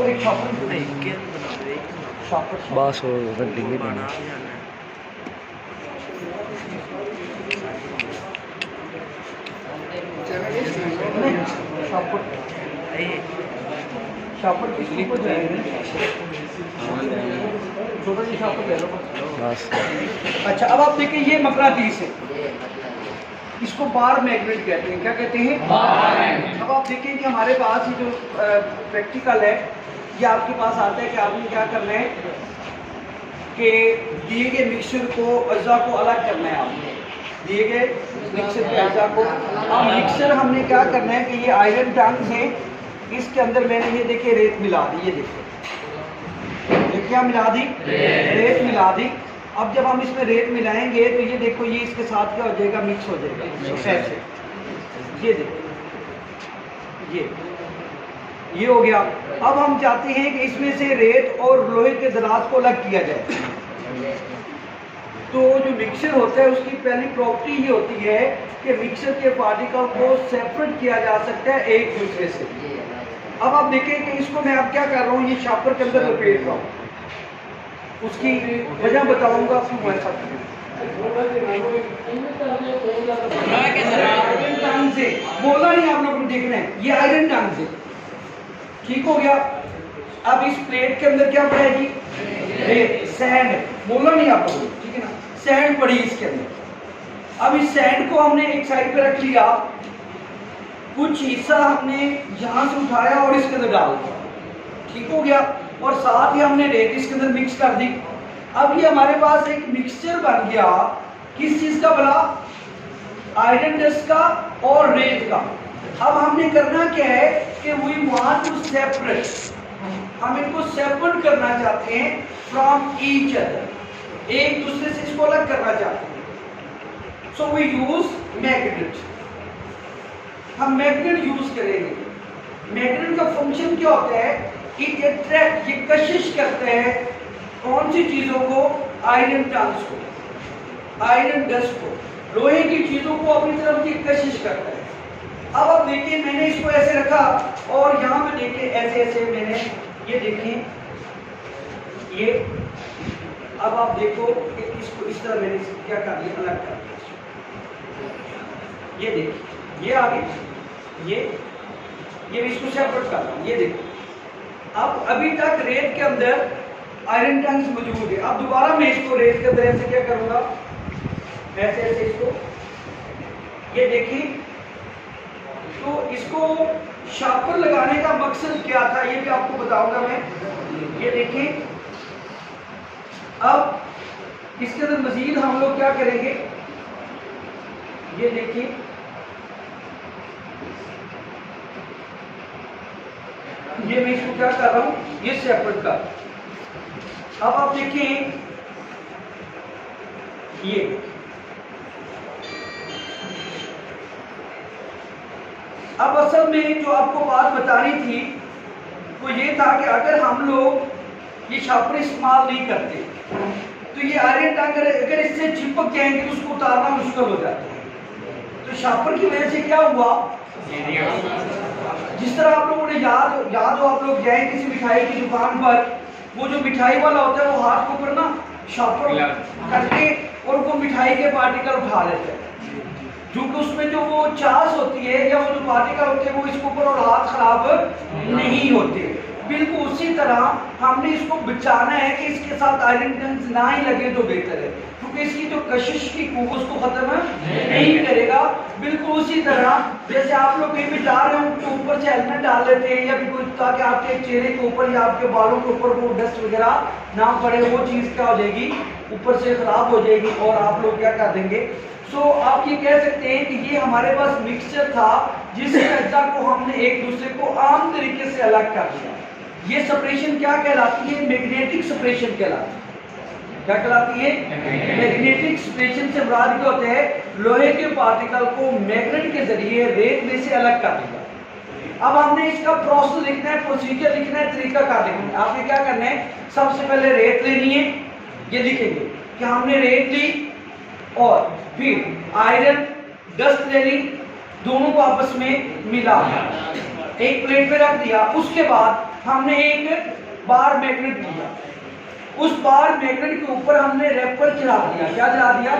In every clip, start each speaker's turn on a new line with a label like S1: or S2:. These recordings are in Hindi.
S1: इसको एक शॉपर
S2: बस हो डिग्री बना
S1: शॉपर किसकी को जाएंगे, छोटा सी शॉपर ले लो
S2: बस।
S1: अच्छा अब आप देखिए ये मकनातीस है, इसको बार मैग्नेट कहते हैं। क्या कहते हैं? बार। अब आप देखिए कि हमारे पास ये जो प्रैक्टिकल है ये आपके पास आता है कि आपने क्या करना है कि दिए गए मिक्सचर को अज्जा को अलग करना है। आपने दिए गए मिक्सचर के अज्जा को, अब मिक्सचर हमने क्या करना है कि ये आयरन टंग है, इसके अंदर मैंने ये देखिए रेत मिला दी। ये देखिए ये क्या मिला दी? रेत मिला दी। अब जब हम इसमें रेत मिलाएंगे तो ये देखो ये इसके साथ क्या हो जाएगा? मिक्स हो जाएगा ऐसे। ये देखो ये हो गया। अब हम चाहते हैं कि इसमें से रेत और लोहे के ज़रात को अलग किया जाए। तो जो मिक्सचर होता है उसकी पहली प्रॉपर्टी ये होती है कि मिक्सचर के पार्टिकल को सेपरेट किया जा सकता है एक दूसरे से। अब आप देखें कि इसको मैं अब क्या कर रहा हूँ, ये शॉपर के अंदर लपेट रहा हूँ, उसकी वजह बताऊंगा क्यों ऐसा टंग से बोला नहीं आप लोगों को देखना है, ये आयरन टंग से ठीक हो गया। अब इस प्लेट के अंदर क्या पड़ेगी? सैंड। बोला नहीं आप लोगों को, ठीक है ना? सैंड पड़ी इसके अंदर। अब इस सैंड को हमने एक साइड पे रख लिया, कुछ हिस्सा हमने यहां से उठाया और इसके अंदर डाल दिया, ठीक हो गया। और साथ ही हमने रेत इसके अंदर मिक्स कर दी। अब ये हमारे पास एक मिक्सचर बन गया, किस चीज का बना? आयरन डस्ट का और रेत का। अब हमने करना क्या है कि वी वांट टू सेपरेट, हम इनको सेपरेट करना चाहते हैं फ्रॉम ईच अदर, एक दूसरे से इसको अलग करना चाहते हैं। सो वी यूज मैग्नेट, हम मैग्नेट यूज करेंगे। मैग्नेट का फंक्शन क्या होता है? इट अट्रैक्ट, ये कशिश करते हैं कौन सी चीजों को? आयरन टंग्स को, आयरन डस्ट को, लोहे की चीजों को अपनी तरफ की कशिश करता है। अब आप देखिए मैंने इसको ऐसे रखा और यहाँ पे देखिए ऐसे ऐसे मैंने ये देखें ये। अब आप देखो कि इसको इस तरह मैंने क्या कर दिया, अलग कर दिया। ये देखिए ये आगे ये इसको सेपरेट कर रहा हूं। ये देखो अब अभी तक रेत के अंदर आयरन टंग्स मौजूद है। अब दोबारा मैं इसको रेत के अंदर ऐसे क्या करूंगा, ऐसे ऐसे इसको, ये देखिए। तो इसको शार्पर लगाने का मकसद क्या था ये भी आपको बताऊंगा मैं। ये देखिए अब इसके अंदर मजीद हम लोग क्या करेंगे, ये देखिए ये मैं इसको क्या कर रहा हूं, ये सेपरेट का। अब आप देखिए ये अब असल में जो आपको बात बतानी थी वो ये था कि अगर हम लोग ये शार्पर इस्तेमाल नहीं करते तो ये आयरन टंग अगर इससे चिपक जाएंगे तो उसको उतारना मुश्किल हो जाता है। तो शार्पर की वजह से क्या हुआ, जिस तरह आप लोगों ने याद हो आप लोग जाए किसी मिठाई की दुकान पर, वो जो मिठाई वाला होता है वो हाथ को ऊपर ना शार्पर करके और वो मिठाई के पार्टिकल उठा लेते हैं, क्योंकि उसमें जो वो चास होती है या वो जो पार्टिकल होते हैं वो इसके ऊपर और हाथ खराब नहीं होते। बिल्कुल उसी तरह हमने इसको बचाना है कि इसके साथ आयरन टंग्स ना ही लगे तो बेहतर है, क्योंकि इसकी जो कशिश की कुव्वत को खत्म नहीं करेगा। बिल्कुल उसी तरह जैसे आप लोग कहीं भी जा रहे हो तो ऊपर से हेलमेट डाल लेते हैं या भी कोई, ताकि आपके चेहरे के ऊपर या आपके बालों के ऊपर वो डस्ट वगैरह ना पड़े, वो चीज क्या हो जाएगी, ऊपर से खराब हो जाएगी और आप लोग क्या कर देंगे। सो आप ये कह सकते हैं कि ये हमारे पास मिक्सचर था जिस अज्जा को हमने एक दूसरे को आम तरीके से अलग कर दिया। ये सेपरेशन क्या कहलाती है? मैग्नेटिक सेपरेशन कहलाती है। क्या कहलाती है? मैग्नेटिक सेपरेशन से मुराद क्या होता है? लोहे के पार्टिकल को मैग्नेट के जरिए रेत में से अलग कर दिया। अब हमने इसका प्रोसेस लिखना है, प्रोसीजर लिखना है, तरीकाकार लिखना है। आपने क्या करना है, सबसे पहले रेत लेनी है, ये लिखेंगे कि हमने रेत ली और फिर आयरन डस्ट ले ली, दोनों को आपस में मिला एक प्लेट पे रख दिया। उसके बाद हमने एक बार मैग्नेट लिया, उस बार मैग्नेट के ऊपर हमने रैपर चला दिया। क्या चला दिया?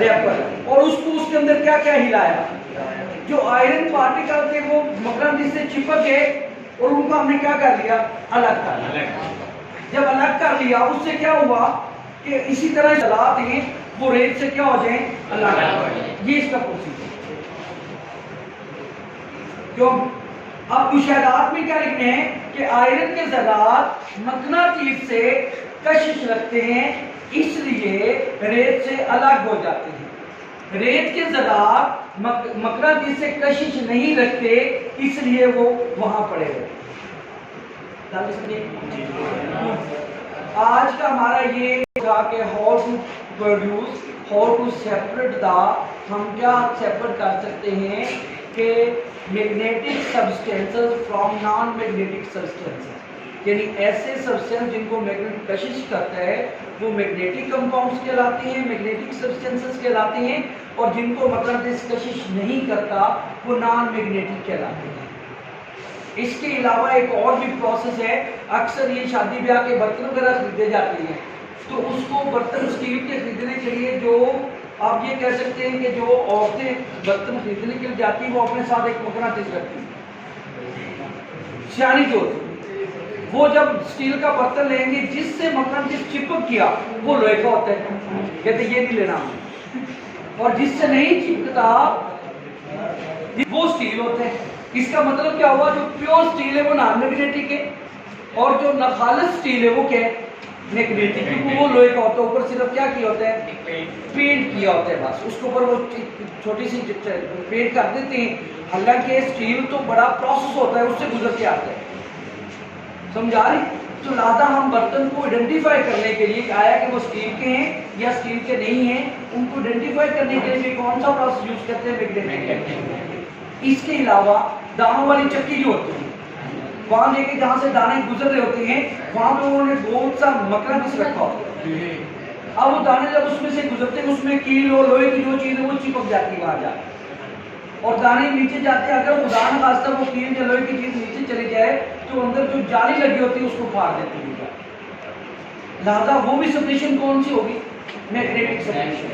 S1: रैपर। और उसको उसके अंदर क्या क्या हिलाया? जो आयरन पार्टिकल थे वो मकरंद से चिपक गए और उनको हमने क्या कर लिया? अलग कर लिया। जब अलग कर लिया उससे क्या हुआ कि इसी तरह जला दें वो रेत से क्या हो जाए? अलग। ये इसका प्रोसीजर। क्यों? अब मुशाहदात में क्या लिखने हैं कि आयरन के ज़रात मकनातीस से कशिश रखते हैं, इसलिए रेत से अलग हो जाते हैं। रेत के ज़रात मकनातीस से कशिश नहीं रखते, इसलिए वो वहां पड़े रहते। आज का हमारा ये होगा कि how to produce, how to separate the, हम क्या सेपरेट कर सकते हैं कि magnetic substances from non magnetic substances, यानी ऐसे सब्सटेंस जिनको मैग्नेट कशिश करता है वो मैग्नेटिक कंपाउंड्स कहलाते हैं, मैग्नेटिक सब्सटेंसेस कहलाते हैं, और जिनको मैग्नेटिक कशिश नहीं करता वो नॉन मैग्नेटिक कहलाते हैं। इसके अलावा एक और भी प्रोसेस है, अक्सर ये शादी ब्याह के बर्तन वगैरह खरीदे जाते हैं, तो उसको बर्तन स्टील के खरीदने के लिए जो आप ये कह सकते हैं कि जो औरतें बर्तन खरीदने के लिए जाती हैं वो अपने साथ एक मकनातीस रखती हैं, सियानी जो वो जब स्टील का बर्तन लेंगे जिससे मकनातीस चिपक गया वो लोहे का होता है, कहते ये नहीं लेना, और जिससे नहीं चिपकता वो स्टील होते हैं। इसका मतलब क्या हुआ? जो प्योर स्टील है वो नॉन मैग्नेटिक है, और जो नाखालिस स्टील है वो क्या है? मैग्नेटिक, क्योंकि वो लोहे का होता है, ऊपर सिर्फ क्या किया होता है? पेंट किया होता है, बस उसके ऊपर वो छोटी सी पेंट कर देते हैं। हालांकि स्टील तो बड़ा प्रोसेस होता है, उससे गुजर के आता है, समझा रही? तो लादा हम बर्तन को आइडेंटिफाई करने के लिए आया कि वो स्टील के हैं या स्टील के नहीं हैं, उनको आइडेंटिफाई करने के लिए कौन सा प्रोसेस यूज करते हैं? मैग्नेटिक। इसके अलावा दानों वाली चक्की जो होती है, वहां लेके जहां से दाने गुजर रहे होते हैं वहां पे उन्होंने गोल सा मकरंद रखा होता है। अब वो दाने जब उसमें से गुजरते हैं उसमें कील और लोहे की जो चीज है वो चिपक जाती है वहां जाकर, और दाने नीचे जाते हैं। अगर खुदा न खास्ता वो कील या लोहे की चीज नीचे चली जाए तो अंदर जो जाली लगी होती है उसको फाड़ देती है। लिहाजा वो भी सेपरेशन कौन सी होगी? Magnetic separation.